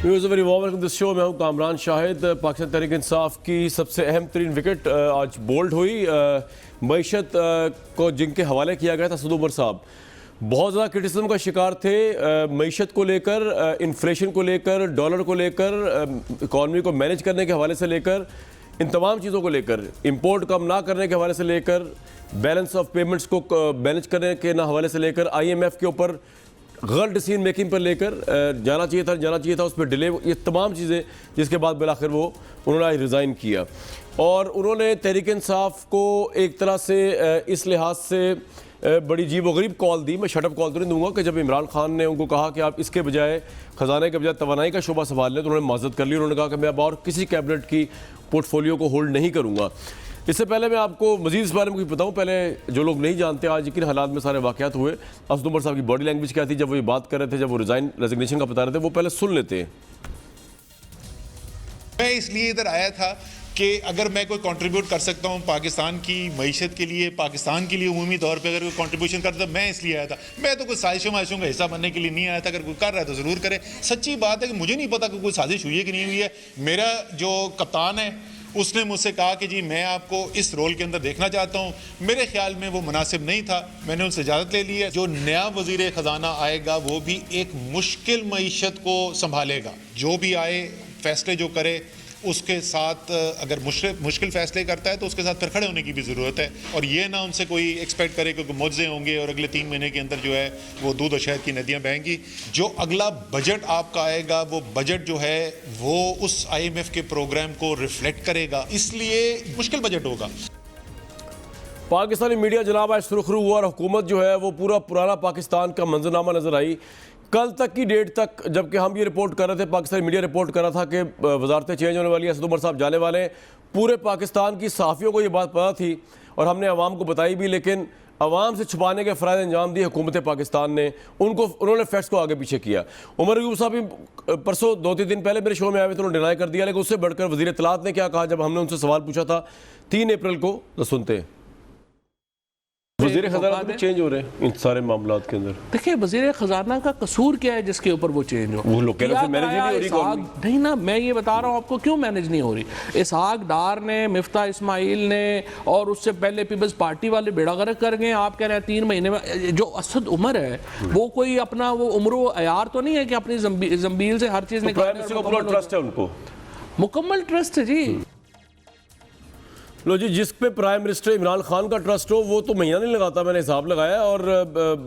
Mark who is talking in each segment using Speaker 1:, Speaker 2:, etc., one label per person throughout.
Speaker 1: Very welcome this show. मैं हूं कामरान शाहिद। पाकिस्तान तहरीक इंसाफ की सबसे अहम तरीन विकेट आज बोल्ड हुई। मईशत को जिनके हवाले किया गया था असद उमर साहब बहुत ज़्यादा क्रिटिसिज्म का शिकार थे। मईशत को लेकर, इन्फ्लेशन को लेकर, डॉलर को लेकर, इकॉनमी को मैनेज करने के हवाले से लेकर, इन तमाम चीज़ों को लेकर, इंपोर्ट कम ना करने के हवाले से लेकर, बैलेंस ऑफ पेमेंट्स को मैनेज करने के ना हवाले से लेकर, IMF के ऊपर गलत डिसीजन मेकिंग पर लेकर जाना चाहिए था उस पर डिले, ये तमाम चीज़ें जिसके बाद बिलाखिर वो उन्होंने आज रिज़ाइन किया। और उन्होंने तहरीक इंसाफ को एक तरह से इस लिहाज से बड़ी अजीब व गरीब कॉल दी। मैं शटअप कॉल तो नहीं दूंगा कि जब इमरान खान ने उनको कहा कि आप इसके बजाय ख़जाने के बजाय तवानाई का शोबा संभाल लें तो उन्होंने माजरत कर ली। उन्होंने कहा कि मैं अब और किसी कैबिनेट की पोर्टफोलियो को होल्ड नहीं करूँगा। इससे पहले मैं आपको मज़ीद इस बारे में कुछ बताऊँ। पहले जो लोग नहीं जानते आज किन हालात में सारे वाक़यात हुए, असद उमर साहब की बॉडी लैंग्वेज क्या थी जब वो ये बात कर रहे थे, जब वो रेजिग्नेशन का बता रहे थे, वो पहले सुन लेते हैं।
Speaker 2: मैं इसलिए इधर आया था कि अगर मैं कोई कंट्रीब्यूट कर सकता हूं पाकिस्तान की मईशत के लिए, पाकिस्तान के लिए उमूमी तौर पे अगर कोई कंट्रीब्यूशन करता, मैं इसलिए आया था। मैं तो कोई साजिशों वाजिशों का हिस्सा बनने के लिए नहीं आया था। अगर कोई कर रहा है तो ज़रूर करे। सच्ची बात है कि मुझे नहीं पता कि कोई साजिश हुई है कि नहीं हुई है। मेरा जो कप्तान है उसने मुझसे कहा कि जी मैं आपको इस रोल के अंदर देखना चाहता हूं। मेरे ख्याल में वो मुनासिब नहीं था, मैंने उनसे इजाज़त ले ली है। जो नया वज़ीर ख़जाना आएगा वो भी एक मुश्किल मईशत को संभालेगा। जो भी आए, फैसले जो करे उसके साथ, अगर मुश्किल फैसले करता है तो उसके साथ फिर खड़े होने की भी ज़रूरत है। और ये ना उनसे कोई एक्सपेक्ट करे कि मुआवजे होंगे और अगले 3 महीने के अंदर जो है वो दूध और शहद की नदियाँ बहेंगी। जो अगला बजट आपका आएगा वो बजट जो है वो उस IMF के प्रोग्राम को रिफ्लेक्ट करेगा, इसलिए मुश्किल बजट होगा।
Speaker 1: पाकिस्तानी मीडिया जनाब आज सुरखरू हुआ और हुकूमत जो है वो पूरा पुराना पाकिस्तान का मंजरनामा नज़र आई। कल तक की डेट तक जबकि हम ये रिपोर्ट कर रहे थे, पाकिस्तानी मीडिया रिपोर्ट कर रहा था कि वजारतें चेंज होने वाली है, असद उमर साहब जाने वाले हैं। पूरे पाकिस्तान की सहाफ़ियों को ये बात पता थी और हमने अवाम को बताई भी, लेकिन अवाम से छुपाने के फ़राइज़ अंजाम दिए हुकूमत पाकिस्तान ने। उन्होंने फैक्ट्स को आगे पीछे किया। उमर अयूब साहब भी परसों 2-3 दिन पहले मेरे शो में आए हुए थे, उन्होंने डिनाई कर दिया। लेकिन उससे बढ़कर वज़ीर इत्तलात ने क्या कहा जब हमने उनसे सवाल पूछा था 3 अप्रैल को, तो सुनते हैं। वज़ीर ख़जाना भी चेंज हो रहे हैं इन सारे मामलात के अंदर।
Speaker 3: देखिए वज़ीर ख़जाना का कसूर क्या है जिसके ऊपर वो चेंज हो?
Speaker 1: वो लोग कह रहे हैं मैनेज नहीं हो रही।
Speaker 3: नहीं ना, मैं ये बता रहा हूँ आपको क्यों मैनेज नहीं हो रही। इसहाक डार ने, मिफ्ता इस्माइल ने और उससे पहले पीपल्स पार्टी वाले बेड़ा गर्क कर गए। आप कह रहे हैं 3 महीने में। जो असद उमर है वो कोई अपना वो उम्र अयार तो नहीं है कि अपनी जंबील से हर चीज़
Speaker 1: निकालने। ट्रस्ट है उनको,
Speaker 3: मुकम्मल ट्रस्ट है जी।
Speaker 1: लो जी, जिस पे प्राइम मिनिस्टर इमरान खान का ट्रस्ट हो वो तो महीना नहीं लगाता। मैंने हिसाब लगाया और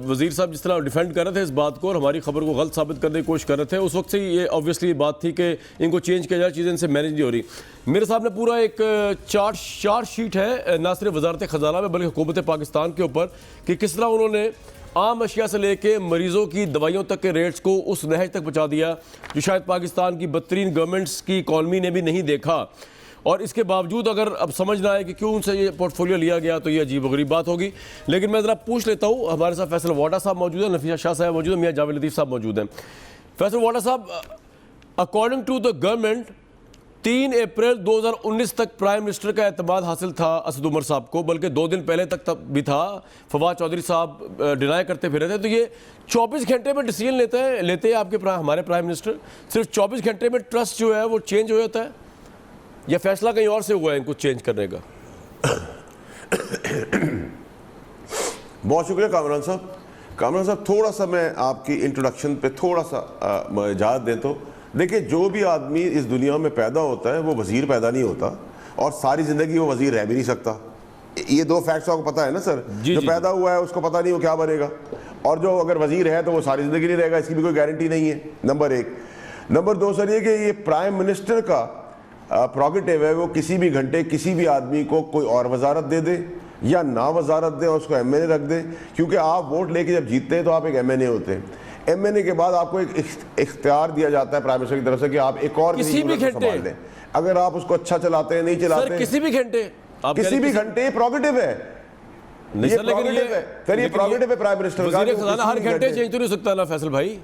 Speaker 1: वज़ीर साहब जिस तरह डिफेंड कर रहे थे इस बात को और हमारी खबर को गलत साबित करने की कोशिश कर रहे थे, उस वक्त से ये ऑब्वियसली बात थी कि इनको चेंज किया जाए, चीज़ें इनसे मैनेज नहीं हो रही। मेरे सामने पूरा एक चार्ट शीट है, ना सिर्फ वजारत ख़जाना में बल्कि हुकूमत पाकिस्तान के ऊपर, कि किस तरह उन्होंने आम अशिया से लेके मरीज़ों की दवाइयों तक के रेट्स को उस नहज तक पहुँचा दिया जो शायद पाकिस्तान की बदतरीन गवर्नमेंट्स की इकॉनमी ने भी नहीं देखा। और इसके बावजूद अगर अब समझ ना आए कि क्यों उनसे ये पोर्टफोलियो लिया गया तो ये अजीब गरीब बात होगी। लेकिन मैं ज़रा पूछ लेता हूँ, हमारे साथ फैसल वाडा साहब मौजूद है, नफीसा शाह साहब मौजूद है, मियाँ जावेद लतीफ़ साहब मौजूद हैं। फैसल वाडा साहब, अकॉर्डिंग टू द गवर्नमेंट 3 अप्रैल 2019 तक प्राइम मिनिस्टर का एतमाद हासिल था असद उमर साहब को, बल्कि 2 दिन पहले तक भी था। फवाद चौधरी साहब डिनाई करते फिर रहे थे। तो ये 24 घंटे में डिसीजन लेते हैं आपके हमारे प्राइम मिनिस्टर। सिर्फ 24 घंटे में ट्रस्ट जो है वो चेंज हो जाता है या फैसला कहीं और से हुआ है इनको चेंज करने का?
Speaker 4: बहुत शुक्रिया कामरान साहब। कामरान साहब, थोड़ा सा मैं आपकी इंट्रोडक्शन पे थोड़ा सा इजाज़त दें तो देखिए, जो भी आदमी इस दुनिया में पैदा होता है वो वज़ीर पैदा नहीं होता और सारी ज़िंदगी वो वज़ीर रह भी नहीं सकता। ये 2 फैक्ट्स आपको पता है ना सर? जो पैदा हुआ है उसको पता नहीं वो क्या बनेगा, और जो अगर वज़ीर है तो वो सारी ज़िंदगी नहीं रहेगा, इसकी भी कोई गारंटी नहीं है। नंबर 1। नंबर 2 सर, ये कि ये प्राइम मिनिस्टर का प्रोगेटिव है, वो किसी भी घंटे किसी भी आदमी को कोई और वजारत दे दे या ना वजारत दे और उसको MNA रख दे, क्योंकि आप वोट लेके जब जीतते हैं तो आप एक MNA होते हैं। MNA के बाद आपको एक इख्तियार दिया जाता है प्राइम मिनिस्टर की तरफ से कि आप एक और
Speaker 1: किसी भी घंटे
Speaker 4: अगर आप उसको अच्छा चलाते हैं, नहीं चलाते,
Speaker 1: किसी भी घंटे
Speaker 4: प्रोगेटिव है। ये प्रोगेटिव है प्राइम मिनिस्टर का।
Speaker 1: वज़ीर ख़जाना हर घंटे चेंज तो नहीं हो सकता ना फैसल भाई?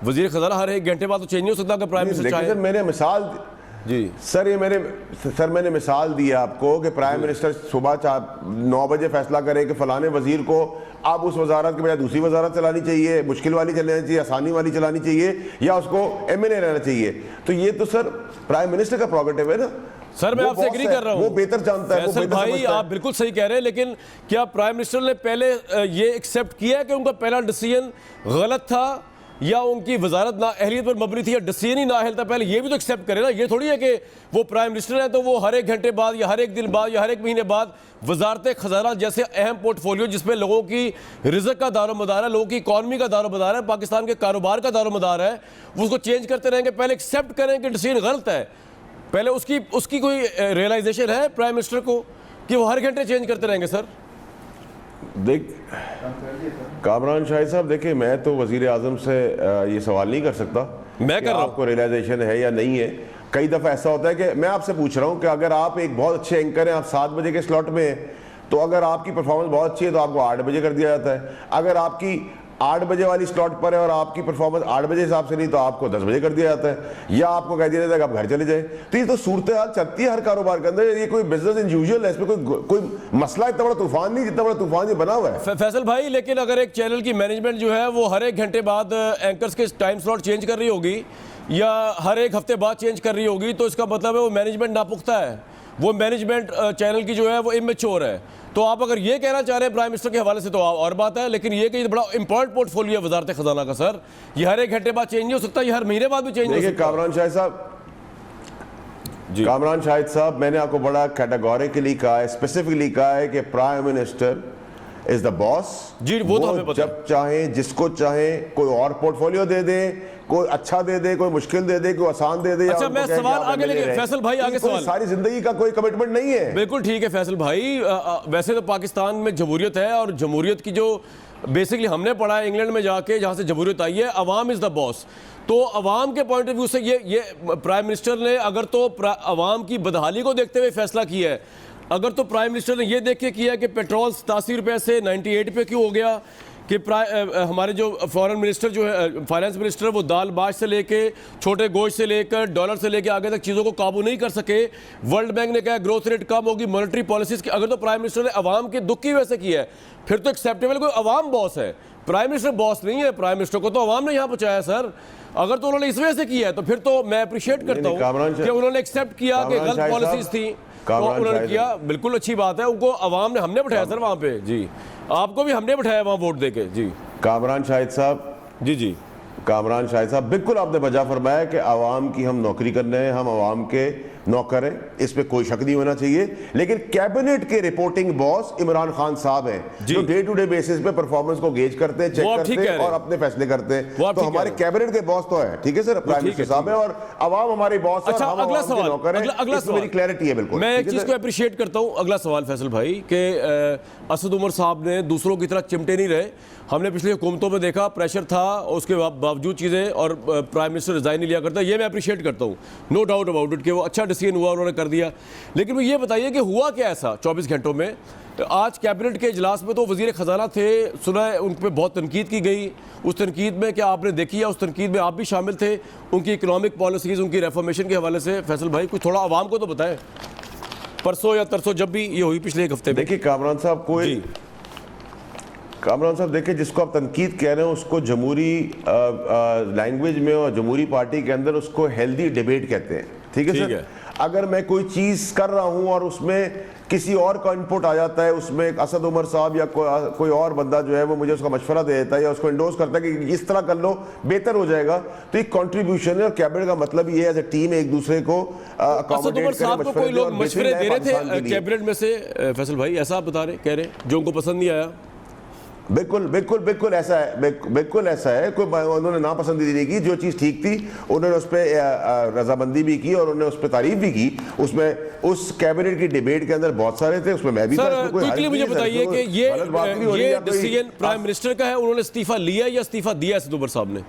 Speaker 1: वज़ीर ख़जाना हर 1 घंटे बाद तो चेंज नहीं हो सकता अगर प्राइम मिनिस्टर चाहे।
Speaker 4: मैंने मिसाल जी सर, मैंने मिसाल दी है आपको कि प्राइम मिनिस्टर सुबह 9 बजे फैसला करे कि फलाने वजीर को अब उस वजारत के बजाय दूसरी वजारत चलानी चाहिए, मुश्किल वाली चलानी चाहिए, आसानी वाली चलानी चाहिए, या उसको एमएनए रहना चाहिए? तो ये तो सर प्राइम मिनिस्टर का प्रोगेटिव है ना
Speaker 1: सर। मैं
Speaker 4: वो
Speaker 1: आपसे
Speaker 4: boss
Speaker 1: एग्री
Speaker 4: है,
Speaker 1: कर रहा हूं,
Speaker 4: वो बेहतर जानता है, वो
Speaker 1: फैसल
Speaker 4: बेहतर
Speaker 1: भाई
Speaker 4: समझता है।
Speaker 1: आप बिल्कुल सही कह रहे हैं, लेकिन क्या प्राइम मिनिस्टर ने पहले ये एक्सेप्ट किया कि उनका पहला डिसीजन गलत था या उनकी वजारत ना अहलियत पर मबनी थी या डिसीजन ही ना अहल था? पहले ये भी तो एक्सेप्ट करे ना। ये थोड़ी है कि वो प्राइम मिनिस्टर है तो वो हर एक घंटे बाद या हर एक दिन बाद या हर एक महीने बाद वजारत खजाना जैसे अहम पोर्टफोलियो जिसमें लोगों की रिज़्क का दारोमदार है, लोगों की इकॉनमी का दारोमदार है, पाकिस्तान के कारोबार का दारोमदार है, वो उसको चेंज करते रहेंगे? पहले एक्सेप्ट करें कि डिसीजन गलत है, पहले उसकी कोई रियलाइजेशन है प्राइम मिनिस्टर को कि वो हर घंटे चेंज करते रहेंगे? सर
Speaker 4: देख कामरान शाहिद साहब, देखिए मैं तो वजीर आजम से ये सवाल नहीं कर सकता
Speaker 1: मैं
Speaker 4: कि
Speaker 1: कर रहा हूं।
Speaker 4: आपको रियलाइजेशन है या नहीं है। कई दफ़ा ऐसा होता है कि मैं आपसे पूछ रहा हूं कि अगर आप एक बहुत अच्छे एंकर हैं, आप 7 बजे के स्लॉट में हैं, तो अगर आपकी परफॉर्मेंस बहुत अच्छी है तो आपको 8 बजे कर दिया जाता है। अगर आपकी 8 बजे वाली स्लॉट पर है और आपकी परफॉर्मेंस 8 बजे हिसाब से नहीं तो आपको 10 बजे कर दिया जाता है, या आपको कह दिया जाता है कि आप घर चले जाए। तो ये तो सूरत हाल चलती है हर कारोबार के अंदर, ये कोई बिजनेस इन यूजुअल है, इसमें कोई मसला इतना बड़ा तूफान नहीं जितना बड़ा तूफान ये बना हुआ है।
Speaker 1: फैसल भाई, लेकिन अगर एक चैनल की मैनेजमेंट जो है वो हर एक घंटे बाद एंकर्स के टाइम स्लॉट चेंज कर रही होगी या हर एक हफ्ते बाद चेंज कर रही होगी, तो इसका मतलब है वो मैनेजमेंट नापुख्ता है, वो मैनेजमेंट चैनल की जो है वो इमेच्योर है। तो आप अगर ये कहना चाह रहे हैं प्राइम मिनिस्टर के हवाले से तो और बात है, लेकिन ये कि ये बड़ा इंपॉर्टेंट पोर्टफोलियो है वजारत खजाना का सर, ये हर एक घंटे बाद चेंज नहीं हो सकता, ये हर महीने बाद भी चेंज नहीं हो
Speaker 4: देखिए
Speaker 1: सकता।
Speaker 4: कामरान शाहिद साहब,
Speaker 1: जी।
Speaker 4: कामरान शाहिद साहब, मैंने आपको बड़ा कैटेगोरिकली कहा है, स्पेसिफिकली कहा है कि prime minister is the boss.
Speaker 1: जी, वो तो हमें पता है।
Speaker 4: जब चाहे जिसको चाहे कोई और पोर्टफोलियो दे दे, कोई अच्छा दे दे, कोई मुश्किल दे दे, कोई आसान दे दे।
Speaker 1: अच्छा, मैं सवाल आगे लेके फैसल भाई आगे सवाल।
Speaker 4: सारी जिंदगी का कोई कमिटमेंट नहीं है।
Speaker 1: बिल्कुल ठीक है फैसल भाई, वैसे तो पाकिस्तान में जमहूरियत है और जमहूरियत की जो बेसिकली हमने पढ़ा है इंग्लैंड में जाके, जहाँ से जमहूरियत आई है, अवाम इज़ द बॉस। तो अवाम के पॉइंट ऑफ व्यू से ये प्राइम मिनिस्टर ने अगर तो अवाम की बदहाली को देखते हुए फैसला किया है, अगर तो प्राइम मिनिस्टर ने ये देख के किया कि पेट्रोल 87 रुपये से 98 पे क्यों हो गया, कि हमारे जो फॉरेन मिनिस्टर जो है, फाइनेंस मिनिस्टर, वो दाल बाज से लेके छोटे गोश्त से लेकर डॉलर से लेके आगे तक चीज़ों को काबू नहीं कर सके, वर्ल्ड बैंक ने कहा ग्रोथ रेट कम होगी, मॉनेटरी पॉलिसीज की, अगर तो प्राइम मिनिस्टर ने अवाम के दुख की वजह से किया है, फिर तो एक्सेप्टेबल। कोई अवाम बॉस है, प्राइम मिनिस्टर बॉस नहीं है। प्राइम मिनिस्टर को तो अवाम ने यहाँ पहुँचाया सर। अगर तो उन्होंने इस वजह से किया है तो फिर तो मैं अप्रिशिएट करता हूँ कि उन्होंने एक्सेप्ट किया कि गलत पॉलिसीज थी तो उन्होंने किया, बिल्कुल अच्छी बात है। उनको अवाम ने, हमने बैठाया सर वहाँ पे, जी आपको भी हमने बैठाया वहाँ वोट देके। जी
Speaker 4: कामरान शाहिद साहब,
Speaker 1: जी
Speaker 4: कामरान शाहिद साहब, बिल्कुल आपने वजह फरमाया कि आवाम की हम नौकरी करने हैं, हम आवाम के नौकर हैं, इस पे कोई शक नहीं होना चाहिए। लेकिन कैबिनेट के रिपोर्टिंग बॉस इमरान खान साहब हैं, जो डे टू डे बेसिस पे परफॉर्मेंस को गेज करते हैं, चेक करते हैं और अपने फैसले करते हैं। तो हमारे कैबिनेट के बॉस तो है, ठीक है सर, प्राइम मिनिस्टर साहब है और अवाम हमारे बॉस है।
Speaker 1: अच्छा, अगला सवाल, अगला सवाल,
Speaker 4: मेरी क्लैरिटी है बिल्कुल।
Speaker 1: मैं एक चीज को अप्रिशिएट करता हूँ। अगला सवाल फैसल भाई के असद उमर साहब ने दूसरों की तरह चिमटे नहीं रहे। हमने पिछली हुकूमतों में देखा प्रेशर था, उसके बावजूद चीज़ें, और प्राइम मिनिस्टर रिजाइन नहीं लिया करता। ये मैं अप्रिशिएट करता हूँ, नो डाउट अबाउट इट, कि वो अच्छा डिसीजन हुआ, उन्होंने कर दिया। लेकिन वो ये बताइए कि हुआ क्या ऐसा 24 घंटों में? आज कैबिनेट के इजलास में तो वजीर खजाना थे, सुना है उन पर बहुत तनकीद की गई। उस तनकीद में क्या आपने देखी है? उस तनकीद में आप भी शामिल थे, उनकी इकोनॉमिक पॉलिसीज़, उनकी रेफॉर्मेशन के हवाले से। फैसल भाई कुछ थोड़ा आवाम को तो बताएं, परसों या तरसों जब भी ये हुई पिछले एक हफ्ते में।
Speaker 4: देखिए कामरान साहब, कामरान साहब देखिए, जिसको आप तनकीद कह रहे हो उसको जमहूरी लैंग्वेज में और जमहूरी पार्टी के अंदर उसको हेल्दी डिबेट कहते हैं, ठीक है सर। अगर मैं कोई चीज़ कर रहा हूं और उसमें किसी और का इनपुट आ जाता है, उसमें असद उमर साहब या कोई और बंदा जो है वो मुझे उसका मशवरा दे देता है या उसको इंडोर्स करता है कि इस तरह कर लो बेहतर हो जाएगा, तो एक कंट्रीब्यूशन है। और कैबिनेट का मतलब ये है एज ए टीम एक दूसरे को
Speaker 1: असद उमर साहब को कोई लोग मशवरे दे रहे थे कैबिनेट में से, फैसल भाई ऐसा आप बता रहे, कह रहे जो उनको पसंद नहीं आया?
Speaker 4: बिल्कुल बिल्कुल बिल्कुल ऐसा है, बिल्कुल ऐसा है। कोई उन्होंने नापसंदीदी नहीं की, जो चीज़ ठीक थी उन्होंने उस पर रजामंदी भी की और उन्होंने उस पर तारीफ भी की। उसमें उस कैबिनेट की डिबेट के अंदर बहुत सारे थे, उसमें मैं भी था।
Speaker 1: क्विकली मुझे बताइए कि ये डिसीजन प्राइम मिनिस्टर का है, उन्होंने इस्तीफा लिया या इस्तीफा दिया असद उमर साहब ने?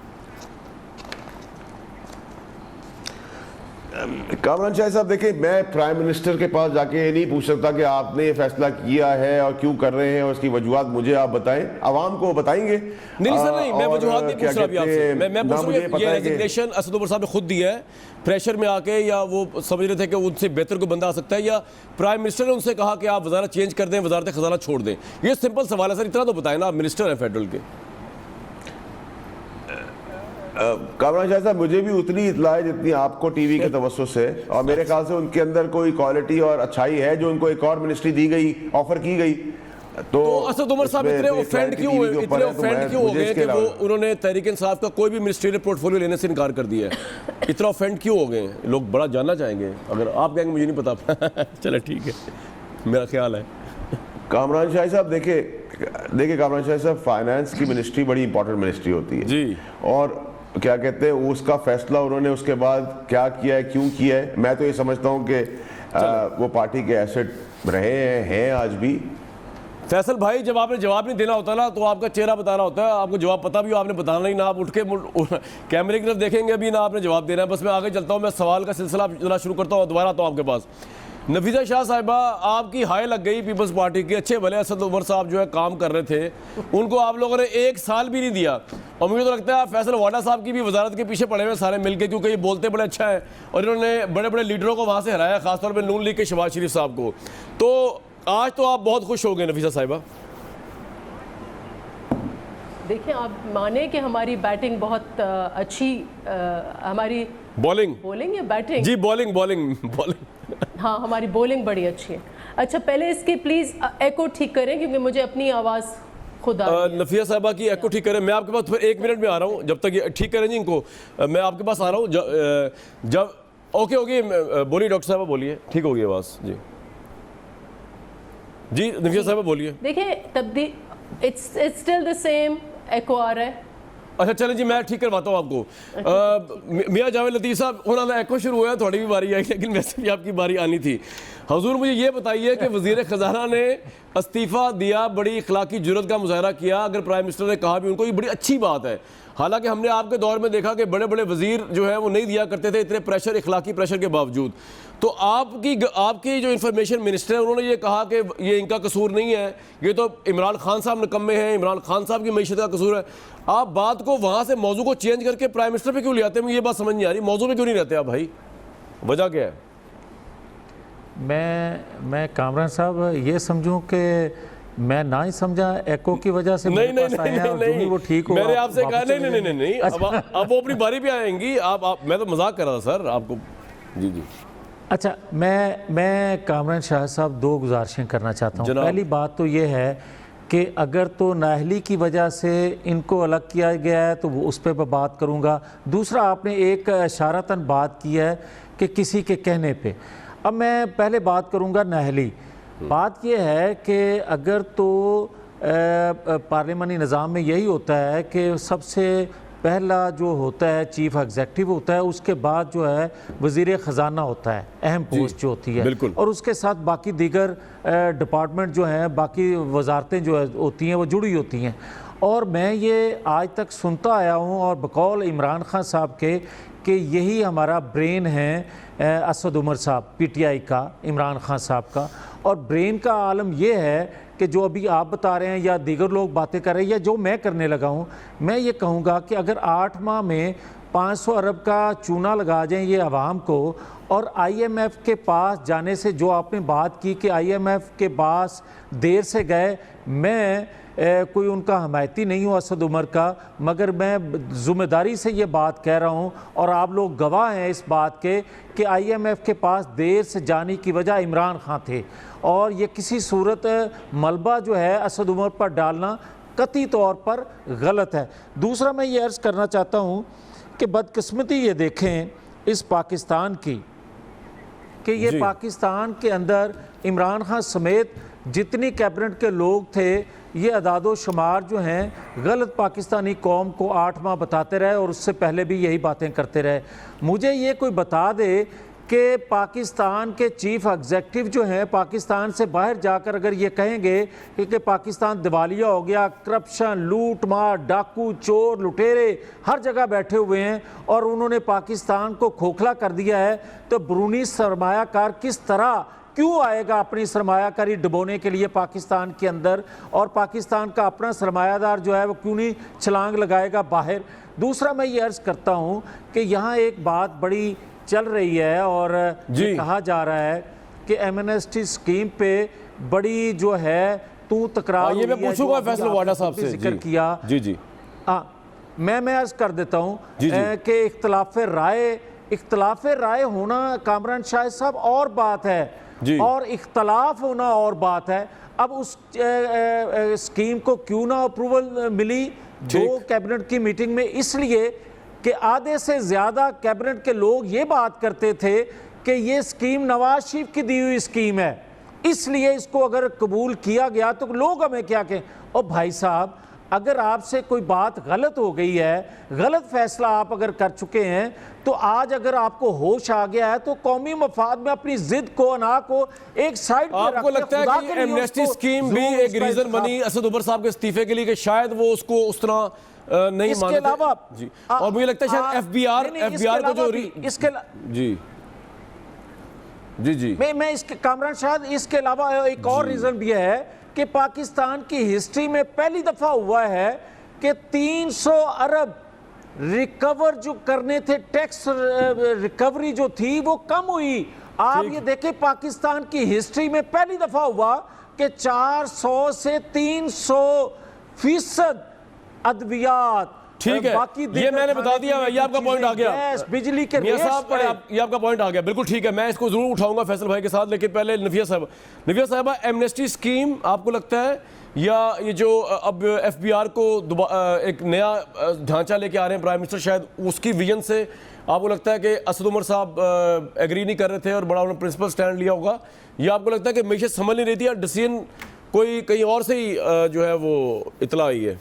Speaker 4: कामरान शाह साहब देखिए, मैं प्राइम मिनिस्टर के पास जाके ये नहीं पूछ सकता कि आपने ये फैसला किया है और क्यों कर रहे हैं और उसकी वजूहत मुझे आप बताएं, आवाम को बताएंगे।
Speaker 1: नहीं सर, नहीं, मैं
Speaker 4: और
Speaker 1: वजूहत नहीं पूछ रहा अभी आपसे, मैं पूछ रहा हूँ ये
Speaker 4: है
Speaker 1: रेजिग्नेशन असद उमर साहब ने खुद दिया है प्रेशर में आके, या वो समझ रहे थे कि उनसे बेहतर कोई बंदा आ सकता है, या प्राइम मिनिस्टर ने उनसे कहा कि आप वजारत चेंज कर दें, वजारत खजाना छोड़ दें? ये सिंपल सवाल है सर, इतना तो बताएं ना, आप मिनिस्टर हैं फेडरल के।
Speaker 4: कामरान शाह साहब, मुझे भी उतनी इतला है जितनी आपको टीवी के तवज्जुह से, और मेरे ख्याल से उनके अंदर कोई क्वालिटी और अच्छाई है जो उनको एक और मिनिस्ट्री दी गई, ऑफर की गई। तो
Speaker 1: असद उमर साहब इतने ऑफेंड क्यों हुए, इतने ऑफेंड क्यों हो गए कि वो उन्होंने तहरीक इंसाफ का कोई भी मिनिस्ट्रियल पोर्टफोलियो लेने से इनकार कर दिया है? इतना ऑफेंड क्यों हो गए? लोग बड़ा जानना चाहेंगे। अगर आप कहेंगे मुझे नहीं पता चले ठीक है, मेरा ख्याल है।
Speaker 4: कामरान शाह साहब देखिए कामरान शाह साहब, फाइनेंस की मिनिस्ट्री बड़ी इंपॉर्टेंट मिनिस्ट्री होती है जी, और क्या कहते हैं उसका फैसला उन्होंने उसके बाद क्या किया है, क्यों किया है, मैं तो ये समझता हूँ कि वो पार्टी के एसेट रहे हैं आज भी।
Speaker 1: फैसल भाई, जब आपने जवाब नहीं देना होता ना तो आपका चेहरा बताना होता है, आपको जवाब पता भी हो आपने बताना ही ना, आप उठ के कैमरे की तरफ देखेंगे भी ना, आपने जवाब देना है। बस मैं आगे चलता हूँ, मैं सवाल का सिलसिला जरा शुरू करता हूँ, दोबारा आता हूँ आपके पास। नफीसा शाह साहिबा, आपकी हाई लग गई पीपल्स पार्टी की, अच्छे भले असद उमर साहब जो है काम कर रहे थे, उनको आप लोगों ने 1 साल भी नहीं दिया, और मुझे तो लगता है फैसल वाडा साहब की भी वजारत के पीछे पड़े हुए सारे मिलके, क्योंकि ये बोलते बड़े अच्छा है और इन्होंने बड़े बड़े लीडरों को वहाँ से हराया, खासतौर पर नून लीग के शहबाज शरीफ साहब को। तो आज तो आप बहुत खुश हो गए नफीसा साहिबा।
Speaker 5: देखिए, आप माने कि हमारी बैटिंग बहुत अच्छी, हमारी बॉलिंग या बैटिंग?
Speaker 1: जी बॉलिंग
Speaker 5: हाँ, हमारी बॉलिंग बड़ी अच्छी है। अच्छा, पहले इसकी प्लीज़ एको ठीक करें क्योंकि मुझे अपनी आवाज़ खुद
Speaker 1: नफिया साहबा की एको ठीक करें। मैं आपके पास फिर 1 मिनट में आ रहा हूँ, जब तक ये ठीक करें जी इनको, मैं आपके पास आ रहा हूँ। जब ओके बोलिए डॉक्टर साहबा, बोलिए, ठीक होगी आवाज़ जी। जी नफिया साहबा बोलिए।
Speaker 5: देखिए, तब्दील इट्स स्टिल द सेम, एको आ रहा है।
Speaker 1: अच्छा चलें जी, मैं ठीक करवाता हूँ आपको। मियाँ जावेद लतीफ़ साहब, उन्होंने एको शुरू हुआ, थोड़ी भी बारी आई, लेकिन वैसे भी आपकी बारी आनी थी। हुजूर मुझे ये बताइए कि वज़ीर ख़ज़ाना ने इस्तीफ़ा दिया, बड़ी इखलाकी जुर्रत का मुजाहरा किया, अगर प्राइम मिनिस्टर ने कहा भी उनको, ये बड़ी अच्छी बात है। हालांकि हमने आपके दौर में देखा कि बड़े बड़े वज़ीर जो है वो नहीं दिया करते थे, इतने प्रेशर, इखलाकी प्रेशर के बावजूद। तो आपकी जो इंफॉर्मेशन मिनिस्टर है, उन्होंने ये कहा कि ये इनका कसूर नहीं है, ये तो इमरान खान साहब निकम्मे हैं, इमरान खान साहब की मईशत का कसूर है। आप बात को वहाँ से मौजू को चेंज करके प्राइम मिनिस्टर पे क्यों ले आते हैं? मुझे ये बात समझ नहीं आ रही, मौजू पे क्यों नहीं रहते आप भाई, वजह क्या है?
Speaker 6: मैं कामरान साहब ये समझूं कि मैं ना ही समझा एको की वजह से
Speaker 1: नहीं,
Speaker 6: वो ठीक हो।
Speaker 1: मैंने आपसे कहा नहीं, अब वो अपनी बारी पे आएंगी। मैं तो मजाक कर रहा था सर आपको। जी
Speaker 6: अच्छा, मैं कामरान शाह साहब 2 गुजारिशें करना चाहता हूँ। पहली बात तो ये है कि अगर तो नाअहली की वजह से इनको अलग किया गया है तो वो उस पर बात करूँगा। दूसरा, आपने एक इशारतन बात की है कि किसी के कहने पे। अब मैं पहले बात करूँगा नाअहली। बात यह है कि अगर तो पार्लिमानी निज़ाम में यही होता है कि सबसे पहला जो होता है चीफ एग्जेक्टिव होता है, उसके बाद जो है वज़ीर ख़जाना होता है, अहम पोस्ट जो होती है, और उसके साथ बाकी दीगर डिपार्टमेंट जो हैं, बाकी वजारतें जो होती हैं वो जुड़ी होती हैं। और मैं ये आज तक सुनता आया हूँ और बकौल इमरान खान साहब के कि यही हमारा ब्रेन है असद उमर साहब, PTI का, इमरान खान साहब का। और ब्रेन का आलम ये है कि जो अभी आप बता रहे हैं या दीगर लोग बातें कर रहे हैं या जो मैं करने लगा हूँ, मैं ये कहूँगा कि अगर 8 माह में 500 अरब का चूना लगा जाएं ये आवाम को, और IMF के पास जाने से जो आपने बात की कि IMF के पास देर से गए, मैं कोई उनका हमायती नहीं हूँ असद उमर का, मगर मैं ज़िम्मेदारी से ये बात कह रहा हूँ और आप लोग गवाह हैं इस बात के कि IMF के पास देर से जाने की वजह इमरान खान थे, और ये किसी सूरत मलबा जो है असद उमर पर डालना कतई तौर पर गलत है। दूसरा, मैं ये अर्ज़ करना चाहता हूँ कि बदकिस्मती ये देखें इस पाकिस्तान की कि ये पाकिस्तान के अंदर इमरान खान समेत जितनी कैबिनेट के लोग थे, ये अदादो शुमार जो हैं गलत पाकिस्तानी कौम को 8 माह बताते रहे और उससे पहले भी यही बातें करते रहे। मुझे ये कोई बता दे कि पाकिस्तान के चीफ एग्जेक्टिव जो हैं पाकिस्तान से बाहर जाकर अगर ये कहेंगे कि पाकिस्तान दिवालिया हो गया, करप्शन, लूट मार, डाकू, चोर, लुटेरे हर जगह बैठे हुए हैं और उन्होंने पाकिस्तान को खोखला कर दिया है, तो ब्रूनी सरमायाकार किस तरह क्यों आएगा अपनी सरमायाकारी डुबोने के लिए पाकिस्तान के अंदर, और पाकिस्तान का अपना सरमायादार जो है वो क्यों नहीं छलांग लगाएगा बाहर। दूसरा मैं ये अर्ज़ करता हूँ कि यहाँ एक बात बड़ी चल रही है और ये कहा जा रहा है कि एमनेस्टी स्कीम पे बड़ी जो है तू तकरार,
Speaker 1: ये मैं पूछूंगा फैसल वाडा साहब से,
Speaker 6: जिक्र किया।
Speaker 1: जी
Speaker 6: मैं अर्ज कर देता हूँ कि इख्तलाफ राय होना कामरान शाहिद साहब और बात है और इख्तलाफ होना और बात है। अब उस स्कीम को क्यों ना अप्रूवल मिली दो कैबिनेट की मीटिंग में, इसलिए कि आधे से ज्यादा कैबिनेट के लोग ये बात करते थे कि ये स्कीम नवाज शरीफ की दी हुई स्कीम है, इसलिए इसको अगर कबूल किया गया तो लोग हमें क्या कहें। और भाई साहब, अगर आपसे कोई बात गलत हो गई है, गलत फैसला आप अगर कर चुके हैं, तो आज अगर आपको होश आ गया है तो कौमी मफाद में अपनी जिद को, अना को एक साइड पर
Speaker 1: आपको लगता है कि एमनेस्टी स्कीम भी एक रीजन बनी असद उमर साहब के इस्तीफे के लिए कि शायद वो उसको उस तरह नहीं मानते?
Speaker 6: इसके अलावा
Speaker 1: जी, और मुझे लगता है शायद एफबीआर को जो
Speaker 6: इसके
Speaker 1: जी
Speaker 6: मैं इसके कामरान शायद इसके अलावा एक और रीजन भी है कि पाकिस्तान की हिस्ट्री में पहली दफा हुआ है कि 300 अरब रिकवर जो करने थे, टैक्स रिकवरी जो थी वो कम हुई। आप ये देखें, पाकिस्तान की हिस्ट्री में पहली दफा हुआ कि 400 से 300% अद्वियात,
Speaker 1: ठीक है, ये मैंने बता दिया, ये आपका पॉइंट आ गया,
Speaker 6: बिजली के
Speaker 1: मियां साहब, ये आपका पॉइंट आ गया, बिल्कुल ठीक है, मैं इसको जरूर उठाऊंगा फैसल भाई के साथ, लेकिन पहले नफिया साहब, एमनेस्टी स्कीम आपको लगता है या ये जो अब एफबीआर को एक नया ढांचा लेके आ रहे हैं प्राइम मिनिस्टर, शायद उसकी विजन से आपको लगता है कि असद उमर साहब एग्री नहीं कर रहे थे और बड़ा उन्होंने प्रिंसिपल स्टैंड लिया होगा, या आपको लगता है कि मैशत समझ नहीं रही थी या डिसीजन कोई कहीं और से ही जो है वो इतला आई है?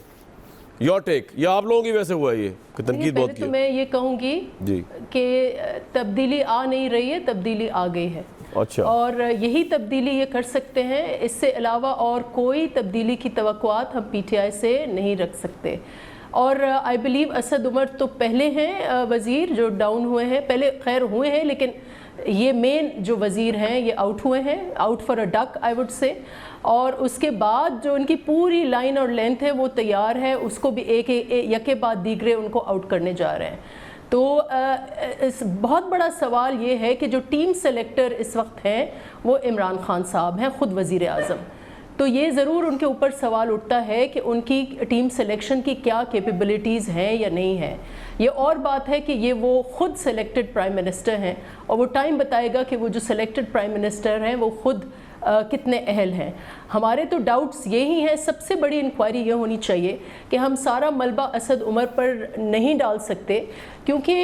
Speaker 1: योर टेक, या आप लोगों की वजह से हुआ ये कि तनकीद बहुत की?
Speaker 5: तो मैं ये कहूँगी कि तब्दीली आ नहीं रही है, तब्दीली आ गई है।
Speaker 1: अच्छा, और
Speaker 5: यही तब्दीली ये कर सकते हैं, इससे अलावा और कोई तब्दीली की तवक्कुआत हम पीटीआई से नहीं रख सकते। और आई बिलीव असद उमर तो पहले हैं वज़ीर जो डाउन हुए हैं, पहले खैर हुए हैं, लेकिन ये मेन जो वज़ीर हैं ये आउट हुए हैं, out for a duck I would say. और उसके बाद जो उनकी पूरी लाइन और लेंथ है वो तैयार है, उसको भी एक यके बाद दीगरे उनको आउट करने जा रहे हैं। तो इस बहुत बड़ा सवाल ये है कि जो टीम सेलेक्टर इस वक्त हैं वो इमरान खान साहब हैं, ख़ुद वज़ीर आज़म। तो ये ज़रूर उनके ऊपर सवाल उठता है कि उनकी टीम सिलेक्शन की क्या कैपेबिलिटीज़ हैं या नहीं है। ये और बात है कि ये वो ख़ुद सेलेक्टेड प्राइम मिनिस्टर हैं और वो टाइम बताएगा कि वो जो सेलेक्टेड प्राइम मिनिस्टर हैं वो ख़ुद कितने अहल हैं। हमारे तो डाउट्स यही हैं, सबसे बड़ी इंक्वायरी ये होनी चाहिए कि हम सारा मलबा असद उमर पर नहीं डाल सकते, क्योंकि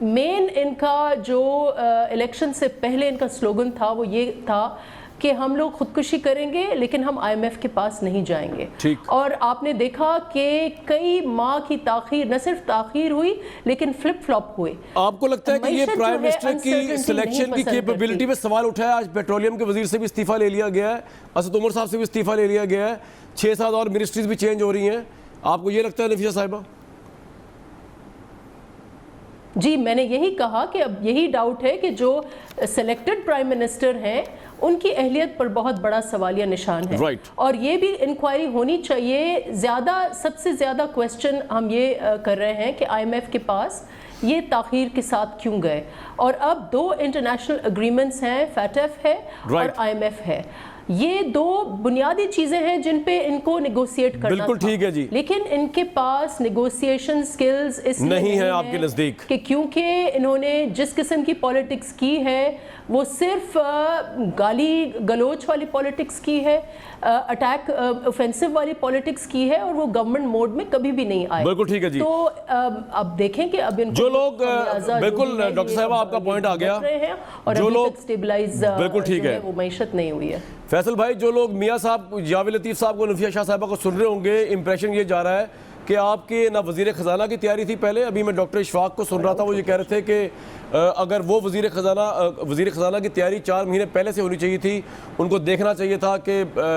Speaker 5: मेन इनका जो इलेक्शन से पहले इनका स्लोगन था वो ये था कि हम लोग खुदकुशी करेंगे लेकिन हम आईएमएफ के पास नहीं जाएंगे। और आपने देखा कि कई माह की ताखीर, न सिर्फ ताखीर हुई लेकिन फ्लिप फ्लॉप हुए।
Speaker 1: आपको लगता है कि ये प्राइम मिनिस्टर की सिलेक्शन की कैपेबिलिटी पे सवाल उठाया? आज पेट्रोलियम के वजीर से भी इस्तीफा ले लिया गया है, असद उमर साहब से भी इस्तीफा ले लिया गया है, 6-7 और मिनिस्ट्रीज भी चेंज हो रही हैं। आपको ये लगता है नफीसा साहिबा?
Speaker 5: जी, मैंने यही कहा कि अब यही डाउट है कि जो सेलेक्टेड प्राइम मिनिस्टर हैं उनकी अहलियत पर बहुत बड़ा सवालिया निशान है। और ये भी इंक्वायरी होनी चाहिए। सबसे ज़्यादा क्वेश्चन हम ये कर रहे हैं कि आईएमएफ के पास ये ताख़ीर के साथ क्यों गए। और अब 2 इंटरनेशनल एग्रीमेंट्स हैं, फैटफ है और आईएमएफ है। ये 2 बुनियादी चीज़ें हैं जिन पे इनको नेगोशिएट करना
Speaker 1: बिल्कुल ठीक है जी,
Speaker 5: लेकिन इनके पास नेगोशिएशन स्किल्स इसलिए
Speaker 1: नहीं है आपके नज़दीक
Speaker 5: कि क्योंकि इन्होंने जिस किस्म की पॉलिटिक्स की है वो सिर्फ गाली गलोच वाली पॉलिटिक्स की है, अटैक ऑफेंसिव वाली पॉलिटिक्स की है, और वो गवर्नमेंट मोड में कभी भी नहीं आए।
Speaker 1: बिल्कुल ठीक है जी।
Speaker 5: तो अब देखें कि अब इनको
Speaker 1: जो लोग बिल्कुल डॉक्टर साहब आपका पॉइंट आ गया,
Speaker 5: और
Speaker 1: जो लोग
Speaker 5: स्टेबलाइज
Speaker 1: बिल्कुल ठीक है
Speaker 5: वो मैशत नहीं हुई है।
Speaker 1: फैसल भाई, जो लोग मियाँ साहब, जावेद लतीफ़ साहब को, नफिया शाह साहबा को सुन रहे होंगे, इंप्रेशन ये जा रहा है कि आपके ना वज़ीर ख़जाना की तैयारी थी पहले, अभी मैं डॉक्टर इशफाक को सुन रहा था, वो ये कह रहे थे कि अगर वो वज़ीर ख़जाना की तैयारी 4 महीने पहले से होनी चाहिए थी। उनको देखना चाहिए था कि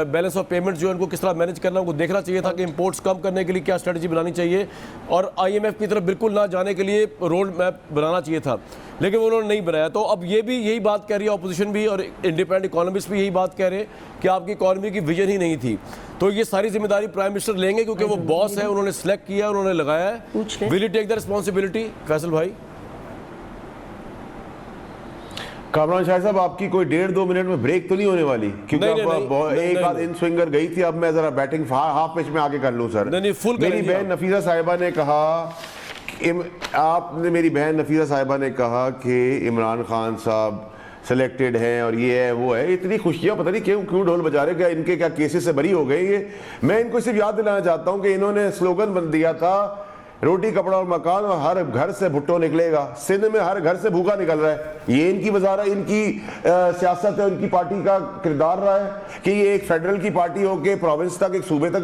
Speaker 1: बैलेंस ऑफ पेमेंट जो है उनको किस तरह मैनेज करना, उनको देखना चाहिए था कि इंपोर्ट्स कम करने के लिए क्या स्ट्रेटजी बनानी चाहिए और IMF की तरफ बिल्कुल ना जाने के लिए रोड मैप बनाना चाहिए था, लेकिन उन्होंने नहीं बनाया। तो अब ये भी यही बात कह रही है अपोजिशन भी और इंडिपेंडेंट इकोनॉमिस्ट भी यही बात कह रहे हैं कि आपकी इकॉनमी की विजन ही नहीं थी। तो ये सारी जिम्मेदारी प्राइम मिनिस्टर लेंगे क्योंकि वो बॉस है, उन्होंने सेलेक्ट किया, उन्होंने लगाया है। Will you take the responsibility? Faisal भाई।
Speaker 4: कामरान शाह साहब, आपकी कोई 1.5-2 मिनट में ब्रेक तो नहीं होने वाली? क्योंकि एक आध इन स्विंगर गई थी, अब मैं जरा बैटिंग हाफ पिच में आगे कर लूं सर। मेरी बहन नफीसा साहिबा ने कहा, मेरी बहन नफीसा साहिबा ने कहा कि इमरान खान साहब सिलेक्टेड हैं और ये है वो है। इतनी खुशियां पता नहीं क्यों ढोल बजा रहे, क्या इनके क्या केसेस से बरी हो गई ये? मैं इनको सिर्फ याद दिलाना चाहता हूं कि इन्होंने स्लोगन बन दिया था, रोटी कपड़ा और मकान और हर घर से भुट्टो निकलेगा। सिंध में हर घर से भूखा निकल रहा है। ये इनकी वजारा, इनकी सियासत है, उनकी पार्टी का किरदार रहा है कि ये एक फेडरल की पार्टी होके प्रोविंस तक, एक सूबे तक